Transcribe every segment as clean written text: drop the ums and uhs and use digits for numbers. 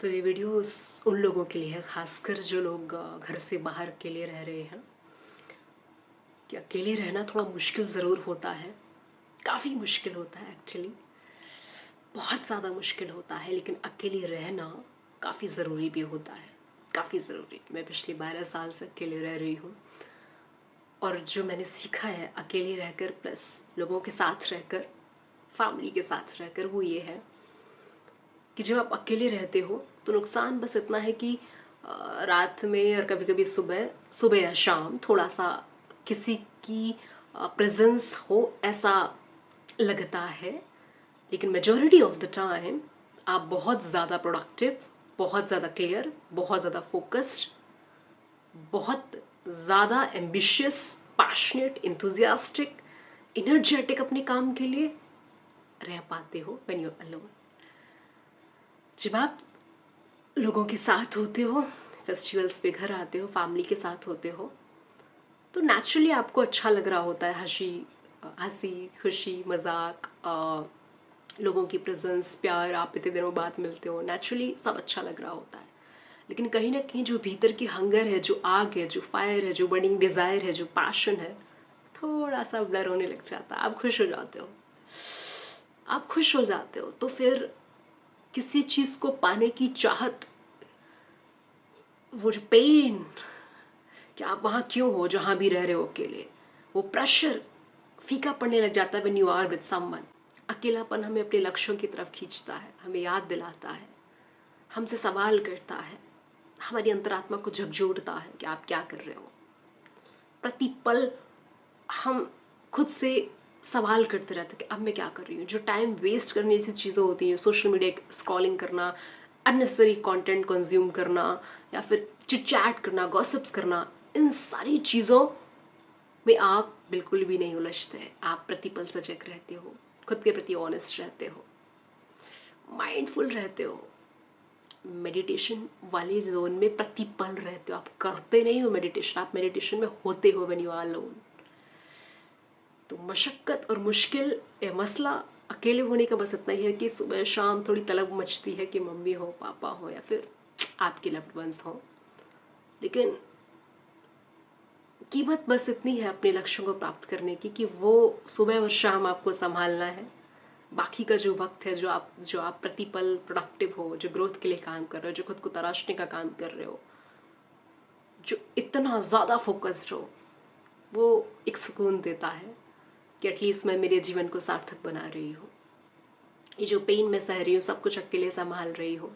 तो ये वीडियो उन लोगों के लिए है, खासकर जो लोग घर से बाहर अकेले रह रहे हैं। कि अकेले रहना थोड़ा मुश्किल ज़रूर होता है, काफ़ी मुश्किल होता है एक्चुअली, बहुत ज़्यादा मुश्किल होता है, लेकिन अकेले रहना काफ़ी ज़रूरी भी होता है, काफ़ी ज़रूरी। मैं पिछले 12 साल से अकेले रह रही हूँ और जो मैंने सीखा है अकेले रहकर प्लस लोगों के साथ रहकर, फैमिली के साथ रहकर, वो ये है कि जब आप अकेले रहते हो तो नुकसान बस इतना है कि रात में और कभी कभी सुबह सुबह या शाम थोड़ा सा किसी की प्रेजेंस हो ऐसा लगता है, लेकिन मेजॉरिटी ऑफ द टाइम आप बहुत ज़्यादा प्रोडक्टिव, बहुत ज़्यादा क्लियर, बहुत ज़्यादा फोकस्ड, बहुत ज़्यादा एम्बिशियस, पैशनेट, इंथुजियास्टिक, इनर्जेटिक अपने काम के लिए रह पाते हो व्हेन यू आर अलोन। जब आप लोगों के साथ होते हो, फेस्टिवल्स पे घर आते हो, फैमिली के साथ होते हो, तो नेचुरली आपको अच्छा लग रहा होता है। हंसी खुशी मजाक, लोगों की प्रेजेंस, प्यार, आप इतने दिनों बाद मिलते हो, नेचुरली सब अच्छा लग रहा होता है। लेकिन कहीं ना कहीं जो भीतर की हंगर है, जो आग है, जो फायर है, जो बर्निंग डिज़ायर है, जो पैशन है, थोड़ा सा ब्लर होने लग जाता है। आप खुश हो जाते हो, आप खुश हो जाते हो, तो फिर किसी चीज़ को पाने की चाहत, वो जो पेन कि आप वहाँ क्यों हो जहाँ भी रह रहे हो अकेले, वो प्रेशर फीका पड़ने लग जाता है when you are with someone. अकेलापन हमें अपने लक्ष्यों की तरफ खींचता है, हमें याद दिलाता है, हमसे सवाल करता है, हमारी अंतरात्मा को झकझोरता है कि आप क्या कर रहे हो। प्रति पल हम खुद से सवाल करते रहते हैं कि अब मैं क्या कर रही हूँ। जो टाइम वेस्ट करने जैसी चीज़ें होती हैं, सोशल मीडिया स्क्रॉलिंग करना, अननेसेसरी कंटेंट कंज्यूम करना, या फिर चिट चैट करना, गॉसिप्स करना, इन सारी चीज़ों में आप बिल्कुल भी नहीं उलझते हैं। आप प्रतिपल सजग रहते हो, खुद के प्रति ऑनेस्ट रहते हो, माइंडफुल रहते हो, मेडिटेशन वाले जोन में प्रतिपल रहते हो। आप करते नहीं हो मेडिटेशन, आप मेडिटेशन में होते हो व्हेन यू आर अलोन। तो मशक्क़त और मुश्किल या मसला अकेले होने का बस इतना ही है कि सुबह शाम थोड़ी तलब मचती है कि मम्मी हो, पापा हो, या फिर आपके लव्ड वंस हो। लेकिन कीमत बस इतनी है अपने लक्ष्यों को प्राप्त करने की कि वो सुबह और शाम आपको संभालना है। बाकी का जो वक्त है, जो आप प्रतिपल प्रोडक्टिव हो, जो ग्रोथ के लिए काम कर रहे हो, जो खुद को तराशने का काम कर रहे हो, जो इतना ज़्यादा फोकस्ड हो, वो एक सुकून देता है कि एटलीस्ट मैं मेरे जीवन को सार्थक बना रही हूँ। ये जो पेन मैं सह रही हूँ, सब कुछ अकेले संभाल रही हूँ,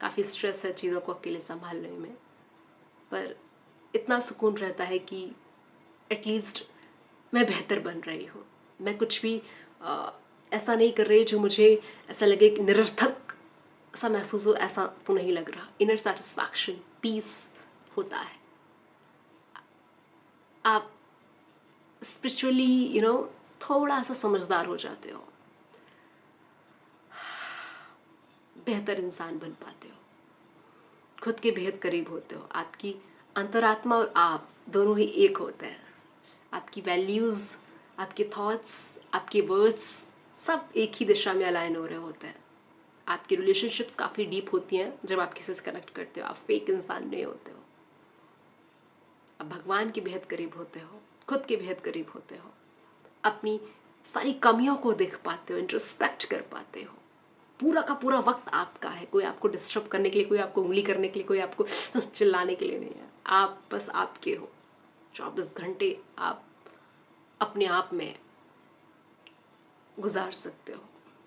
काफ़ी स्ट्रेस है चीज़ों को अकेले संभाल रही मैं, पर इतना सुकून रहता है कि एटलीस्ट मैं बेहतर बन रही हूँ। मैं कुछ भी ऐसा नहीं कर रही जो मुझे ऐसा लगे कि निरर्थक सा महसूस हो, ऐसा तो नहीं लग रहा। इनर सेटिस्फैक्शन, पीस होता है। आप स्पिरिचुअली थोड़ा सा समझदार हो जाते हो, बेहतर इंसान बन पाते हो, खुद के बेहद करीब होते हो। आपकी अंतरात्मा और आप दोनों ही एक होते हैं। आपकी वैल्यूज़, आपके थॉट्स, आपके वर्ड्स सब एक ही दिशा में अलाइन हो रहे होते हैं। आपकी रिलेशनशिप्स काफ़ी डीप होती हैं जब आप किसी से कनेक्ट करते हो। आप फेक इंसान नहीं होते हो, आप भगवान के बेहद करीब होते हो, खुद के बेहद करीब होते हो, अपनी सारी कमियों को देख पाते हो, इंट्रोस्पेक्ट कर पाते हो। पूरा का पूरा वक्त आपका है, कोई आपको डिस्टर्ब करने के लिए, कोई आपको उंगली करने के लिए, कोई आपको चिल्लाने के लिए नहीं है। आप बस आपके हो। 24 घंटे आप अपने आप में गुजार सकते हो।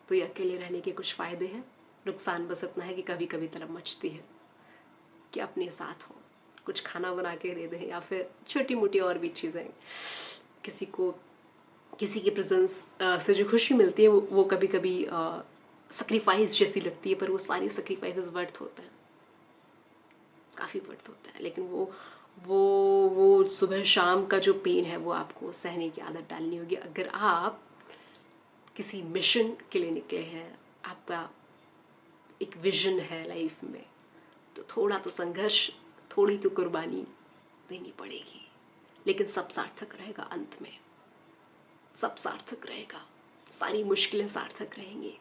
तो ये अकेले रहने के कुछ फ़ायदे हैं। नुकसान बस इतना है कि कभी कभी तलब मचती है कि अपने साथ हो, कुछ खाना बना के दे दें, या फिर छोटी मोटी और भी चीज़ें। किसी को किसी की प्रेजेंस से जो खुशी मिलती है वो कभी कभी सेक्रीफाइस जैसी लगती है, पर वो सारी सेक्रीफाइसेस वर्थ होते हैं, काफ़ी वर्थ होता है। लेकिन वो वो सुबह शाम का जो पेन है वो आपको सहने की आदत डालनी होगी। अगर आप किसी मिशन के लिए निकले हैं, आपका एक विजन है लाइफ में, तो थोड़ा तो संघर्ष, थोड़ी तो कुर्बानी देनी पड़ेगी। लेकिन सब सार्थक रहेगा, अंत में सब सार्थक रहेगा, सारी मुश्किलें सार्थक रहेंगी।